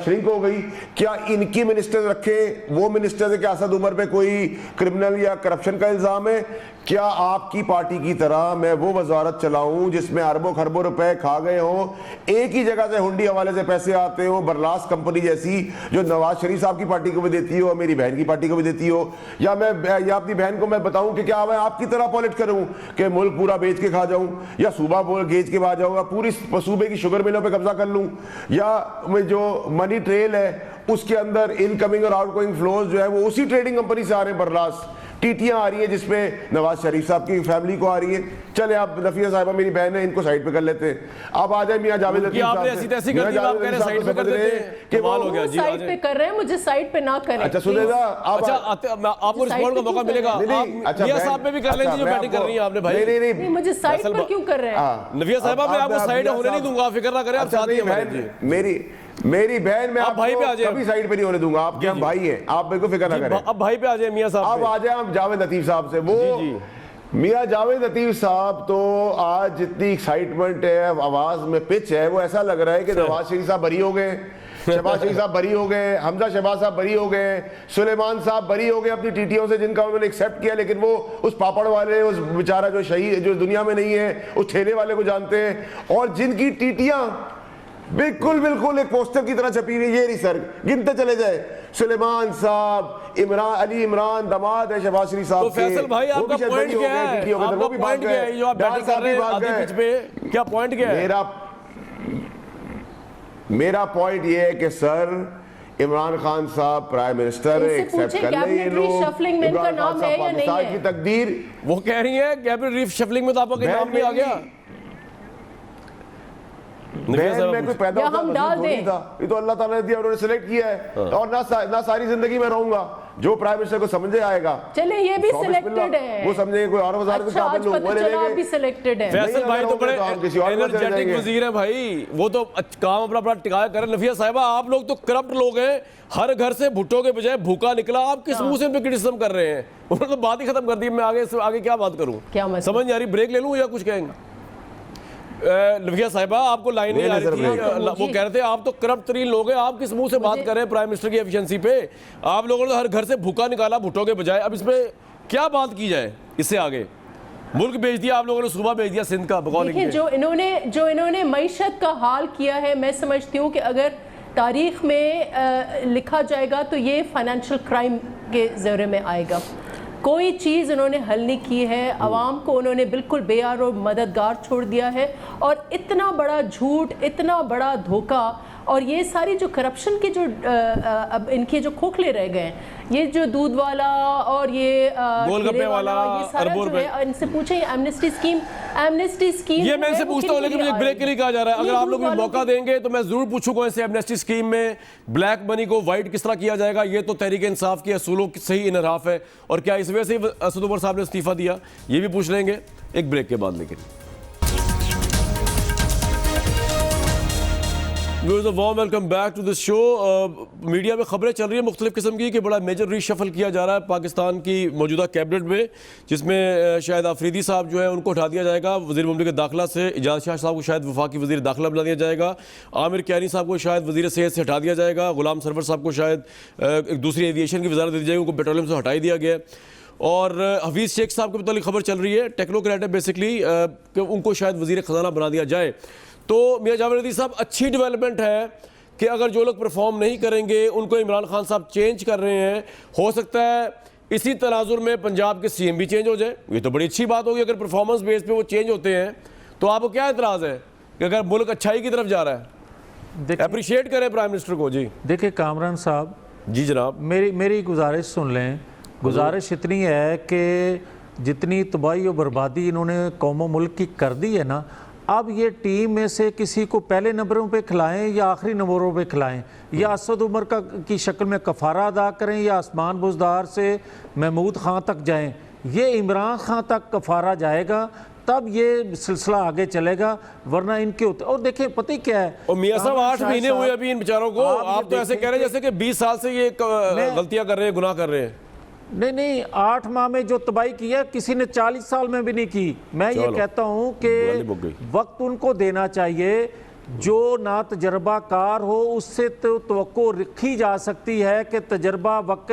Speaker 4: श्रिंक हो गई। क्या इनकी मिनिस्टर रखे वो मिनिस्टर है कि असद उमर पे कोई क्रिमिनल या करप्शन का इल्जाम है? क्या आपकी पार्टी की तरह मैं वो वजारत चलाऊं जिसमें अरबों खरबों रुपए खा गए हों, एक ही जगह से हुंडी हवाले से पैसे आते हो, बरलास कंपनी जैसी जो नवाज शरीफ साहब की पार्टी को भी देती हो और मेरी बहन की पार्टी को भी देती हो, या अपनी बहन को मैं बताऊं कि क्या मैं आपकी तरह पॉलिट करूं कि मुल्क पूरा बेच के खा जाऊं, या सूबा गेज के बाद जाऊंगा, पूरी सूबे की शुगर मिलों पर कब्जा कर लूं, या मैं जो मनी ट्रेल है उसके अंदर इनकमिंग और आउटगोइंग फ्लोज जो है वो उसी ट्रेडिंग कंपनी से आ रहे हैं, बरलास टीटियां आ रही है जिसमें नवाज शरीफ साहब की फैमिली को आ रही है। चले आप नफीसा साहिबा मेरी बहन है, इनको साइड पे कर लेते हैं। अब आ जाए मियां जावेद लतीफ साहब,
Speaker 1: आपने ऐसी तैसी कर दी, आप कह रहे हैं साइड पे कर देते हैं, कमाल हो गया जी।
Speaker 5: साइड पे कर रहे हैं, मुझे साइड पे ना करें।
Speaker 4: अच्छा सुनेगा,
Speaker 1: अच्छा आपको रिस्पॉन्ड का मौका मिलेगा।
Speaker 4: अच्छा
Speaker 1: नफीसा साहब पे भी कर लेंगे जो बैटिंग कर रही हैं आपने भाई।
Speaker 5: नहीं मुझे साइड पर क्यों कर रहे हैं?
Speaker 1: नफीसा साहिबा मैं आपको साइड होने नहीं दूंगा, फिक्र ना करें। आप साथ ही हैं
Speaker 4: मेरी बहन, मैं
Speaker 1: आप भाई पे आ जाए,
Speaker 4: कभी साइड पे नहीं होने दूंगा। आपके हम भाई हैं, आप मेरे को फिक्र ना करें।
Speaker 1: अब भाई पे आ जाए मियां साहब।
Speaker 4: अब आ जाए हम जावेद लतीफ साहब से। वो मियां जावेद लतीफ साहब तो आज जितनी एक्साइटमेंट है, आवाज में पिच है, वो ऐसा लग रहा है कि नवाज शरीफ साहब बरी हो गए, शहबाज शरीफ साहब बरी हो गए, हमजा शहबाज साहब बरी हो गए, सुलेमान साहब बरी हो गए अपनी टीटियों से जिनका उन्होंने एक्सेप्ट किया, लेकिन वो उस पापड़ वाले, उस बेचारा जो शहीद जो दुनिया में नहीं है, उस ठेले वाले को जानते हैं, और जिनकी टीटियां बिल्कुल एक पोस्टर की तरह छपी हुई। ये रही सर, गिनते चले जाए, सुलेमान साहब, अली इमरान दामाद है शहबाज शरीफ साहब।
Speaker 1: तो फैसल भाई आपका पॉइंट क्या है? आपका पॉइंट क्या है? जो आप बैटिंग कर रहे हैं आधी पिच पे, क्या पॉइंट क्या है?
Speaker 4: मेरा पॉइंट ये है कि सर इमरान खान साहब प्राइम मिनिस्टर एक्सेप्ट कर ले ये लोग।
Speaker 5: इमरान खान साहब
Speaker 4: पाकिस्तान की तकदीर,
Speaker 1: वो कह रही है कैबिनेट रीशफलिंग में तो आपका नाम नहीं आ गया।
Speaker 4: में कोई पैदा हम डाल दें, ये तो अल्लाह ताला ने दिया, उन्होंने सिलेक्ट किया है, और ना सारी जिंदगी में रहूंगा, जो प्राइम मिनिस्टर को समझे आएगा।
Speaker 5: चले ये भी सिलेक्टेड है,
Speaker 4: वो समझे कोई और वज़ारत
Speaker 5: अच्छा, आज पता चला आप भी सिलेक्टेड है।
Speaker 1: फैसल भाई तो बड़े एनर्जेटिक वजीर है भाई, वो तो काम अपना टिकाया करें। नफीसा साहिबा आप लोग तो करप्ट लोग हैं, हर घर से भुट्टो के बजाय भूखा निकला, आप किस मुंह से क्रिटिसिज्म कर रहे हैं? उन्होंने तो बात ही खत्म कर दी, मैं आगे क्या बात करूं? समझ नहीं आ रही, ब्रेक ले लूं या कुछ कहेंगे? नफीसा साहिबा आपको लाइन नहीं आ रही थी, वो कह रहे थे आप तो करप्ट तरीन लोग हैं, आप किस मुंह से बात कर रहे हैं प्राइम मिनिस्टर की एफिशिएंसी पे? आप लोगों ने हर घर से भूखा निकाला भुट्टो के बजाय, अब इसमें क्या बात की जाए? इससे आगे मुल्क भेज दिया आप लोगों ने, सूबा भेज दिया सिंध का।
Speaker 5: देखिए जो इन्होंने मईशत का हाल किया है, मैं समझती हूँ कि अगर तारीख में लिखा जाएगा तो ये फाइनेंशियल क्राइम के ज़रिए में आएगा। कोई चीज़ उन्होंने हल नहीं की है, आवाम को उन्होंने बिल्कुल बेयार और मददगार छोड़ दिया है, और इतना बड़ा झूठ, इतना बड़ा धोखा, और ये सारी जो करप्शन के जो अब इनके जो खोखले रह गए, ये जो दूध वाला और ये
Speaker 1: गोलगप्पे वाला,
Speaker 5: ये सारा जो है, इनसे पूछे एमनेस्टी स्कीम
Speaker 1: ये मैं इनसे पूछता हूँ, लेकिन मुझे ब्रेक के लिए कहा जा रहा है, अगर आप लोग मौका देंगे तो मैं जरूर पूछूंगा इनसे, एमनेस्टी स्कीम में ब्लैक मनी को वाइट किस तरह किया जाएगा? ये तो तहरीक इंसाफ के असूलों से ही इनहराफ है, और क्या इस वजह से असद उमर साहब ने इस्तीफा दिया? ये भी पूछ लेंगे एक ब्रेक के बाद। लेकिन warm welcome back to this show. Media में खबरें चल रही है मुख्तलिफ किस्म की कि बड़ा मेजर रीशफल किया जा रहा है पाकिस्तान की मौजूदा कैबिनेट में, जिसमें शायद आफरीदी साहब जो है उनको हटा दिया जाएगा वज़ीर मुमलिकत दाखिला से, इजाज़ शाह साहब को शायद वफाकी वज़ीर दाखिला बना दिया जाएगा, आमिर कियानी साहब को शायद वज़ीर सेहत से हटा दिया जाएगा, गुलाम सरवर साहब को शायद एक दूसरी एविएशन की वजारत दी जाएगी, उनको पेट्रोलियम से हटाई दिया गया है। और हफीज़ शेख साहब के मुतालिक खबर चल रही है, टेक्नोक्रेट है बेसिकली, कि उनको शायद वज़ीर ख़जाना बना दिया जाए। तो मियां जावेद अदील साहब, अच्छी डेवलपमेंट है कि अगर जो लोग परफॉर्म नहीं करेंगे उनको इमरान खान साहब चेंज कर रहे हैं। हो सकता है इसी तनाजुर में पंजाब के CM भी चेंज हो जाए, ये तो बड़ी अच्छी बात होगी अगर परफॉर्मेंस बेस पे वो चेंज होते हैं। तो आपको क्या एतराज़ है कि अगर मुल्क अच्छाई की तरफ जा रहा है? अप्रिशिएट करें प्राइम मिनिस्टर को। जी
Speaker 6: देखिए कामरान साहब,
Speaker 1: जी जनाब,
Speaker 6: मेरी गुजारिश सुन लें। गुजारिश इतनी है कि जितनी तबाही और बर्बादी इन्होंने कौम मुल्क की कर दी है ना, अब ये टीम में से किसी को पहले नंबरों पे खिलाएं या आखिरी नंबरों पे खिलाएं, या असद उमर की शक्ल में कफ़ारा अदा करें या आसमान बुजदार से महमूद खां तक जाएं, ये इमरान खां तक कफ़ारा जाएगा तब ये सिलसिला आगे चलेगा, वरना इनके होते। और देखिए पता ही क्या है,
Speaker 1: और मियां साहब 8 महीने हुए अभी इन बेचारों को, आप तो ऐसे कह रहे हैं जैसे कि 20 साल से ये गलतियां कर रहे हैं, गुनाह कर रहे हैं।
Speaker 6: नहीं 8 माह में जो तबाही की है किसी ने 40 साल में भी नहीं की। मैं ये कहता हूँ कि वक्त उनको देना चाहिए जो ना तजर्बाकार हो, उससे तो तवक्को रखी जा सकती है कि तजर्बा वक्त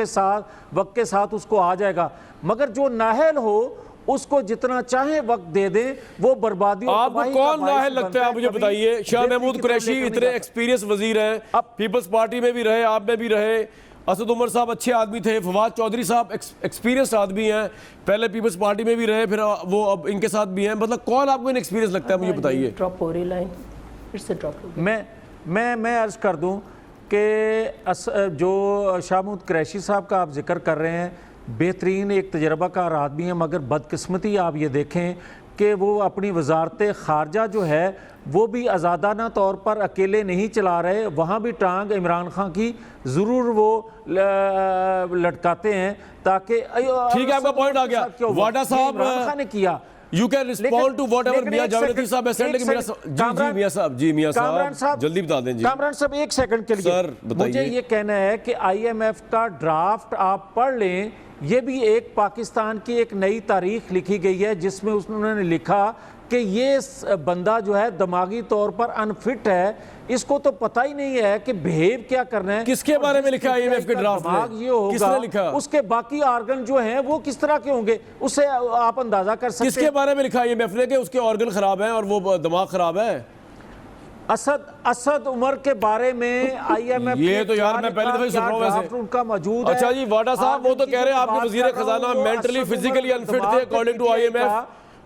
Speaker 6: के साथ उसको आ जाएगा, मगर जो नाहल हो उसको जितना चाहे वक्त दे दें, वो बर्बादी।
Speaker 1: आपको कौन नाहल लगता है आप मुझे बताइए? शाह महमूद कुरैशी इतने एक्सपीरियंस वजीर हैं, अब पीपल्स पार्टी में भी रहे, आप में भी रहे, असद उमर साहब अच्छे आदमी थे, फवाद चौधरी साहब एक्सपीरियंस आदमी हैं, पहले पीपल्स पार्टी में भी रहे, फिर वो अब इनके साथ भी हैं। मतलब कौन आपको एक्सपीरियंस लगता है मुझे बताइए?
Speaker 5: ड्रॉप हो रही लाइन, फिर से ड्रॉप हो गई।
Speaker 6: मैं अर्ज कर दूं कि जो शाह महमूद कुरैशी साहब का आप जिक्र कर रहे हैं, बेहतरीन एक तजर्बाकार आदमी है, मगर बदकिस्मती आप ये देखें कि वो अपनी वजारत खारजा जो है वो भी आज़ादाना तौर पर अकेले नहीं चला रहे, वहाँ भी टांग इमरान खान की ज़रूर वो लटकाते हैं ताकि।
Speaker 1: ठीक है, आपका पॉइंट आ गया। वाडा साहब,
Speaker 6: इमरान खान ने किया,
Speaker 1: You can respond to whatever मियां जावेद अदील साहब said, लेकिन मियां साहब जल्दी बता दें। जी
Speaker 6: कामरान साहब एक सेकंड के लिए
Speaker 1: सर बताइए।
Speaker 6: मुझे ये कहना है कि IMF का ड्राफ्ट आप पढ़ लें, ये भी एक पाकिस्तान की एक नई तारीख लिखी गई है जिसमें उन्होंने लिखा कि ये बंदा जो है दिमागी तौर पर अनफिट है, इसको तो पता ही नहीं है कि बिहेव क्या करना है।
Speaker 1: किसके बारे में लिखा है IMF के ड्राफ्ट में?
Speaker 6: ये होगा,
Speaker 1: किसने लिखा?
Speaker 6: उसके बाकी ऑर्गन जो हैं वो किस तरह के होंगे, उससे आप अंदाजा कर सकते हैं।
Speaker 1: किसके बारे में लिखा है IMF ने कि उसके ऑर्गन खराब हैं और वो दिमाग खराब है?
Speaker 6: असद उमर के बारे में IMF
Speaker 1: ये तो यार मैं पहली दफा सुन रहा हूं वैसे।
Speaker 6: उनका मौजूद है।
Speaker 1: अच्छा जी, वाडा साहब वो तो कह रहे हैं आपके वजीर खजाना मेंटली फिजिकली अनफिट थे अकॉर्डिंग टू IMF,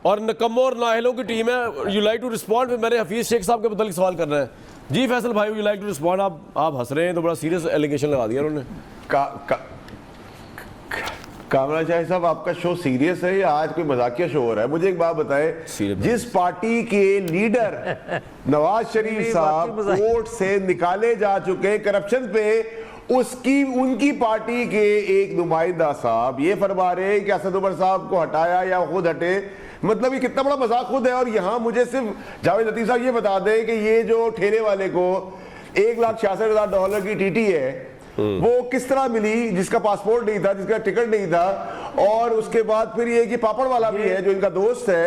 Speaker 1: और नकम्मों और नाहलों की टीम है। You like to respond? मैंने हफीज शेख साहब के मुतालिक सवाल करना है। जी फैसल भाई, यू लाइक टू रिस्पॉन्ड? आप हंस रहे हैं तो बड़ा सीरियस एलिगेशन लगा दिया उन्होंने।
Speaker 4: कामरान शाह साहब, आपका शो सीरियस है या आज कोई मजाकिया शो हो रहा है? मुझे एक बात बताएं, जिस पार्टी के लीडर नवाज शरीफ साहब कोर्ट से निकाले जा चुके करप्शन पे, उनकी पार्टी के एक नुमाइंदा साहब ये फरमा रहे कि असद उमर साहब को हटाया या खुद हटे, मतलब ये कितना बड़ा मजाक खुद है। और यहाँ मुझे सिर्फ जावेद अतीफ साहब ये बता दें कि ये जो ठेले वाले को $1,66,000 की टीटी है वो किस तरह मिली, जिसका पासपोर्ट नहीं था, जिसका टिकट नहीं था, और उसके बाद फिर ये कि पापड़ वाला भी है जो इनका दोस्त है,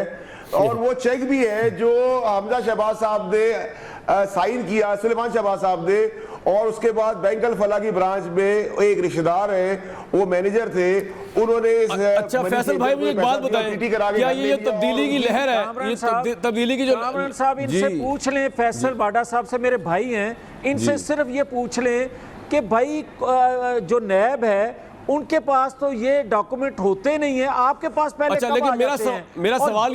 Speaker 4: और वो चेक भी है जो हमजा शहबाज साहब ने साइन किया, सुलेमान शहबाज साहब ने, और उसके बाद बैंक अल फलाह की ब्रांच में एक रिश्तेदार है, वो मैनेजर थे, उन्होंने
Speaker 1: अच्छा फैसल भाई मुझे एक बात बताएं, क्या ये तब्दीली की लहर है? ये तब्दीली की जो
Speaker 6: कामरान साहब इनसे पूछ लें, फैसल बाडा साहब से मेरे भाई हैं, इनसे सिर्फ ये पूछ लें कि भाई जो नैब है उनके पास तो ये डॉक्यूमेंट होते नहीं है, आपके पास पहले।
Speaker 1: अच्छा, लेकिन मेरा सवाल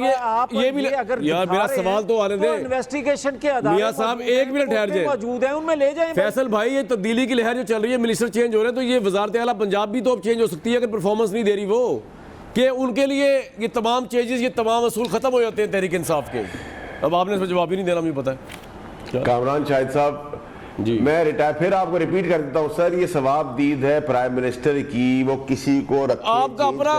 Speaker 1: ये भी
Speaker 6: अगर
Speaker 1: यार मेरा सवाल तो आने दे,
Speaker 6: इन्वेस्टिगेशन के आधार
Speaker 1: मियां साहब एक मिनट ठहर जाए,
Speaker 6: मौजूद है उनमें ले जाएं।
Speaker 1: फैसल भाई, ये तब्दीली की लहर जो चल रही है, मिनिस्टर चेंज हो रहे हैं, तो ये वजारत आला पंजाब भी तो अब चेंज हो सकती है अगर परफॉर्मेंस नहीं दे रही वो, कि उनके लिए ये तमाम चेंजेस, ये तमाम असूल खत्म हो जाते हैं तहरीक इंसाफ के। अब आपने इसमें जवाब ही नहीं देना, मुझे पता है।
Speaker 4: कामरान शाहिद साहब जी, मैं रिटायर फिर आपको रिपीट कर देता हूं सर, ये सवाबदीद है प्राइम मिनिस्टर की, वो किसी को रखे,
Speaker 1: आपका अपना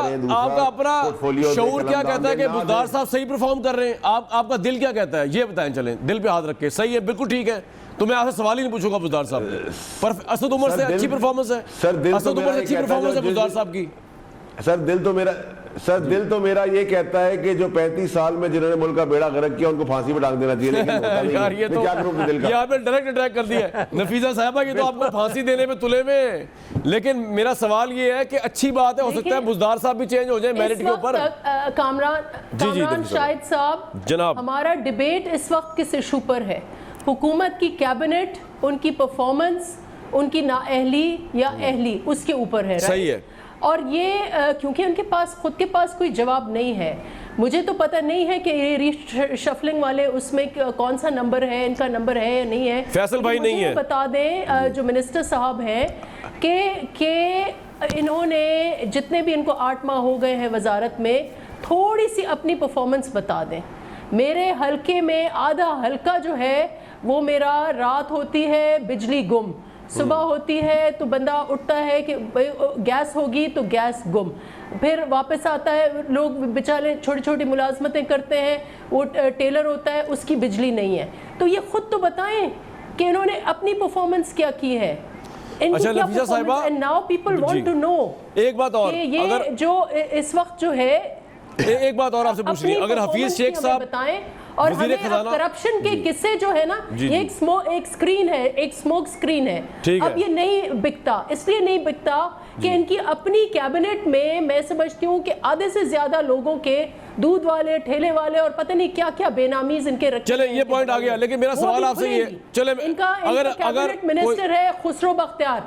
Speaker 1: शऊर क्या कहता है कि बुज़दार साहब सही परफॉर्म कर रहे हैं, आपका दिल क्या कहता है ये बताएं। चलें, दिल पे हाथ रख के, सही है, बिल्कुल ठीक है, तो मैं आपसे सवाल ही नहीं पूछूंगा बुज़दार साहब, पर असद उमर से अच्छी परफॉर्मेंस है, असद उमर से अच्छी परफॉर्मेंस है बुज़दार साहब की।
Speaker 4: सर दिल तो मेरा सर दिल तो मेरा ये कहता है कि जो 35 साल में जिन्होंने मुल्क का बेड़ा गर्क किया उनको फांसी पर टांग देना चाहिए, लेकिन होता नहीं
Speaker 1: यार
Speaker 4: है।
Speaker 1: ये
Speaker 4: मैं
Speaker 1: तो
Speaker 4: क्या करूं अपने दिल का?
Speaker 1: ये आपने डायरेक्ट अटैक कर दिया है। नफीसा साहबा, ये तो आपको फांसी देने में तुले में। लेकिन मेरा सवाल ये है कि अच्छी बात है, हो सकता है बुजदार साहब भी चेंज हो जाए मेरिट के ऊपर।
Speaker 5: कामरान शाहिद साहब
Speaker 1: जनाब,
Speaker 5: हमारा डिबेट इस वक्त किस इशू पर है? हुकूमत की कैबिनेट, उनकी परफॉर्मेंस, उनकी नाअहली या अहली, उसके ऊपर है।
Speaker 1: सही है।
Speaker 5: और ये क्योंकि उनके पास खुद के पास कोई जवाब नहीं है। मुझे तो पता नहीं है कि ये रीशफलिंग वाले उसमें कौन सा नंबर है, इनका नंबर है या नहीं है।
Speaker 1: फैसल भाई नहीं है।
Speaker 5: बता दें जो मिनिस्टर साहब हैं कि इन्होंने जितने भी इनको 8 माह हो गए हैं वजारत में, थोड़ी सी अपनी परफॉर्मेंस बता दें। मेरे हलके में आधा हलका जो है वो मेरा रात होती है बिजली गुम, सुबह होती है तो बंदा उठता है कि गैस होगी तो गैस गुम, फिर वापस आता है, लोग बेचारे छोटी छोटी मुलाजमतें करते हैं, वो टेलर होता है उसकी बिजली नहीं है। तो ये खुद तो बताएं कि इन्होंने अपनी परफॉर्मेंस क्या की है।
Speaker 1: अच्छा नफीसा साहिबा,
Speaker 5: and now people want to know.
Speaker 1: एक बात और,
Speaker 5: ये
Speaker 1: अगर
Speaker 5: जो इस वक्त जो है
Speaker 1: एक बात और आपसे पूछनी, अगर हफीज शेख साहब
Speaker 5: बताएं और हमें करप्शन के किस्से जो है ना, ये एक स्क्रीन है, एक स्मोक स्क्रीन है। अब ये नहीं बिकता, इसलिए नहीं बिकता कि इनकी अपनी कैबिनेट में मैं समझती हूँ कि आधे से ज्यादा लोगों के दूध वाले, ठेले वाले और पता नहीं क्या क्या बेनामीज इनके रखे।
Speaker 1: चले ये पॉइंट आ गया, लेकिन मेरा सवाल आपसे ये, चले
Speaker 5: इनका कैबिनेट मिनिस्टर है खुसरो बख्तियार।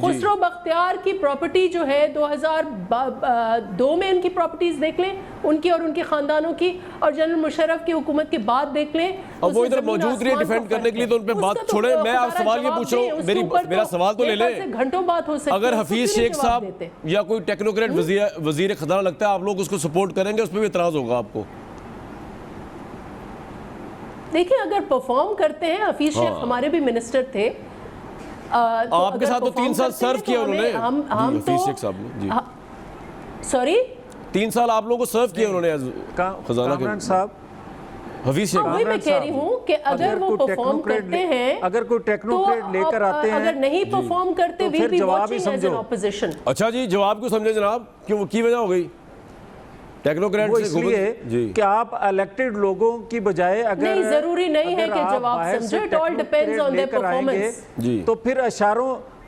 Speaker 5: खुसरो बख्तियार की प्रॉपर्टी जो है 2002 में इनकी प्रॉपर्टीज देख लें, उनकी और उनके खानदानों की, और जनरल मुशर्रफ की हुकूमत के बाद देख लें।
Speaker 1: अब वो इधर मौजूद रही डिफेंड करने के लिए, तो उन पे बात छोड़े। मैं आप सवाल ये पूछ रहा हूँ, मेरा सवाल तो ले लें।
Speaker 5: घंटों बात हो सकती है।
Speaker 1: अगर हफीज शेख साहब या कोई टेक्नोक्रेट वजीर खजाना लगता है, आप लोग उसको सपोर्ट करेंगे, उस पर भी इतराज होगा आपको?
Speaker 5: देखिए अगर परफॉर्म करते हैं, हफीज शेख हमारे भी मिनिस्टर थे,
Speaker 1: आपके साथ तो 3 साल सर्व किया उन्होंने।
Speaker 5: हम
Speaker 1: हफीज शेख साहब ने,
Speaker 5: सॉरी
Speaker 1: 3 साल आप लोगों को सर्व किया उन्होंने खजाना के
Speaker 6: साहब।
Speaker 1: हफीज शेख,
Speaker 5: वही मैं कह रही हूँ कि अगर वो परफॉर्म करते हैं,
Speaker 6: अगर कोई टेक्नोक्रेट लेकर आते हैं,
Speaker 5: अगर नहीं परफॉर्म करते,
Speaker 6: फिर जवाब ही समझो।
Speaker 5: ऑपोजिशन।
Speaker 1: अच्छा जी, जवाब क्यों समझे जनाब, क्यों की वजह हो गई टेक्नोक्रेट
Speaker 6: वो
Speaker 1: से?
Speaker 6: इसलिए कि आप इलेक्टेड लोगों की बजाय अगर
Speaker 5: नहीं, जरूरी नहीं है कि जवाब समझो, it all depends on their performance.
Speaker 6: तो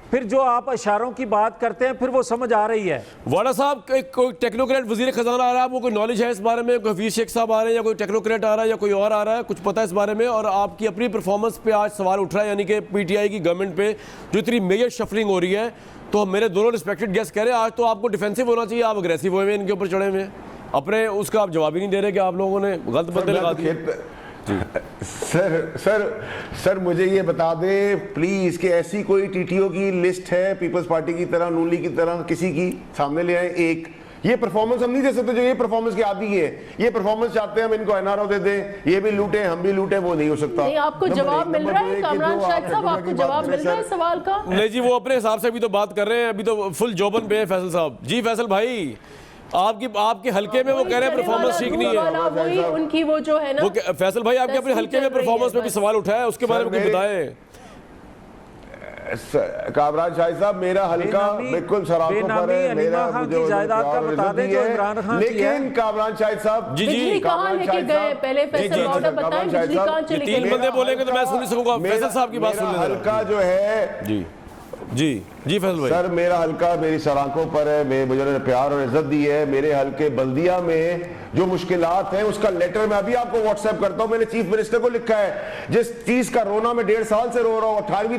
Speaker 6: फिर जो आप इशारों की बात करते हैं, फिर वो समझ आ रही है।
Speaker 1: वाड़ा साहब, कोई टेक्नोक्रेट वजीर खजाना आ रहा है, आपको कोई नॉलेज है इस बारे में? कोई हफीज शेख साहब आ रहे हैं, या कोई टेक्नोक्रेट आ रहा है, या कोई और आ रहा है, कुछ पता है इस बारे में? और आपकी अपनी परफॉर्मेंस पे आज सवाल उठ रहा है, यानी कि पीटीआई की गवर्नमेंट पे जो इतनी मेजर शफलिंग हो रही है, तो मेरे दोनों रिस्पेक्टेड गेस्ट कह रहे हैं आज तो आपको डिफेंसिव होना चाहिए, आप अग्रेसिव हुए हैं, इनके ऊपर चढ़े हुए हैं, अपने उसका आप जवाब ही नहीं दे रहे कि आप लोगों ने गलत बंदे लगा दिए।
Speaker 4: सर मुझे ये बता दें प्लीज कि ऐसी कोई टीटीओ की लिस्ट है पीपल्स पार्टी की तरह, नून लीग की तरह, किसी की सामने ले आए एक। ये परफॉर्मेंस हम नहीं दे सकते जो ये परफॉर्मेंस के आदी है। ये परफॉर्मेंस चाहते हैं हम इनको एनआरओ दे दें, ये भी लूटे हम भी लूटे, वो नहीं हो सकता।
Speaker 5: नहीं, आपको जवाब मिल रहा है कामरान शाहिद साहब, आपको जवाब मिल रहा है सवाल का?
Speaker 1: नहीं जी, वो अपने हिसाब से अभी तो बात कर रहे हैं, अभी तो फुल जोबन पे है फैसल साहब। जी फैसल भाई, आपके हल्के में वो कह रहे हैं परफॉर्मेंस ठीक नहीं है,
Speaker 5: वही उनकी वो जो है ना,
Speaker 1: वो फैसल भाई आपके अपने हल्के में परफॉर्मेंस पे भी सवाल उठाया है, उसके बारे में कुछ बताएं।
Speaker 4: कामरान शाहिद साहब, मेरा हल्का बिल्कुल सराखों पर है, मेरा मुझे
Speaker 6: जायदाद का बता दें जो इमरान खान की है।
Speaker 4: लेकिन कामरान शाहिद साहब,
Speaker 1: जी
Speaker 5: बिजली कहाँ लेके गए, पहले फैसल वाला बताएं, बिजली कहाँ चली गई?
Speaker 1: 3 बंदे बोलेंगे तो मैं सुन नहीं सकूंगा, फैसल साहब की बात सुन लें।
Speaker 4: हल्का जो है
Speaker 1: जी फैसल भाई,
Speaker 4: सर मेरा हल्का मेरी सराखों पर है, मुझे उन्होंने प्यार और इज्जत दी है। मेरे हल्के बल्दिया में जो मुश्किलात हैं उसका लेटर मैं अभी आपको व्हाट्सएप करता हूं, मैंने चीफ मिनिस्टर को लिखा है। जिस चीज का रोना मैं 1.5 साल से रो रहा हूं, 18वीं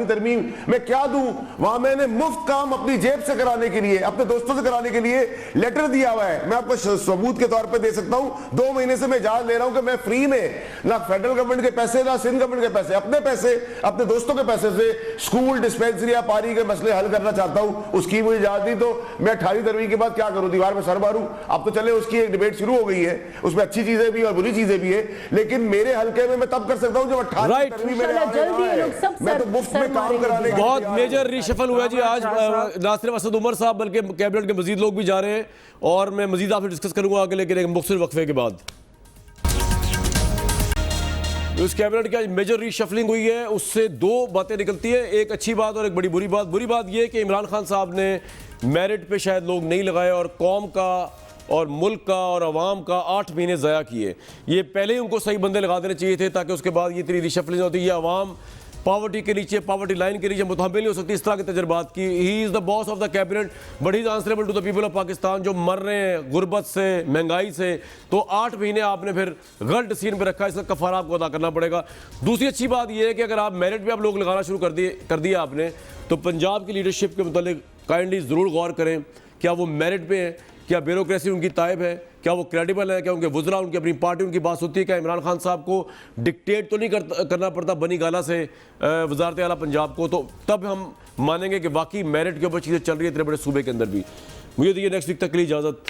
Speaker 4: तरमीम मैं क्या दूं, वहां मैंने मुफ्त काम अपनी जेब से कराने के लिए, अपने दोस्तों से कराने के लिए लेटर दिया हुआ है। मैं आपको सबूत के तौर पर दे सकता हूं। 2 महीने से मैं इजाजत ले रहा हूं कि मैं फ्री में, ना फेडरल गवर्नमेंट के पैसे ना सिंध गवर्नमेंट के पैसे, अपने पैसे, अपने दोस्तों के पैसे से स्कूल, डिस्पेंसरी या पारी के मसले हल करना चाहता हूं। उसकी मुझे इजाजत दी, तो मैं 18वीं तरमीम के बाद क्या करूं, दीवार में सर मारूं? अब तो चले उसकी एक डिबेट शुरू हो गई है, उसमें अच्छी चीजें भी और बुरी चीजें भी है, लेकिन मेरे हल्के में मैं तब कर सकता हूं जब 18वीं तरमीम मेरे आगे है। मैं तो मुफ्त में काम कराने के लिए
Speaker 1: बहुत मेजर रिशफल हुआ जी आज। ना सिर्फ असद उमर साहब बल्कि कैबिनेट के मजीद लोग भी जा रहे हैं, और मैं मजीद आपसे डिस्कस करूंगा आगे, लेकिन एक मुख्तलिफ वक्फे के बाद। उस कैबिनेट की आज मेजर रीशफलिंग हुई है, उससे दो बातें निकलती है, एक अच्छी बात और एक बड़ी बुरी बात। बुरी बात यह कि इमरान खान साहब ने मेरिट पे शायद लोग नहीं लगाए और कौम का और मुल्क का और अवाम का 8 महीने ज़ाया किए। ये पहले ही उनको सही बंदे लगा देने चाहिए थे ताकि उसके बाद ये इतनी रीशफलिंग होती। ये अवाम पॉवर्टी के नीचे, पॉवर्टी लाइन के नीचे मुतहम्मिल नहीं हो सकती इस तरह के तजर्बात की। He is the boss of the cabinet, but he is answerable to the people of Pakistan जो मर रहे हैं गुर्बत से, महंगाई से। तो 8 महीने आपने फिर गलत सीन पर रखा, इसका कफारा आपको अदा करना पड़ेगा। दूसरी अच्छी बात यह है कि अगर आप मेरिट पे आप लोग लगाना शुरू कर दिया आपने, तो पंजाब की लीडरशिप के मुतालिक काइंडली ज़रूर गौर करें, क्या वो मेरिट पे है, क्या ब्यूरोक्रेसी उनकी तायब है, क्या वो क्रेडिबल है, क्या उनके वज़रा, उनकी अपनी पार्टी, उनकी बात होती है, क्या इमरान खान साहब को डिक्टेट तो नहीं करना पड़ता बनी गाला से वज़ारत आला पंजाब को। तो तब हम मानेंगे कि वाकई मेरिट के ऊपर चीज़ें चल रही है इतने बड़े सूबे के अंदर भी। मुझे तो ये नेक्स्ट वीक तक के लिए इजाज़त।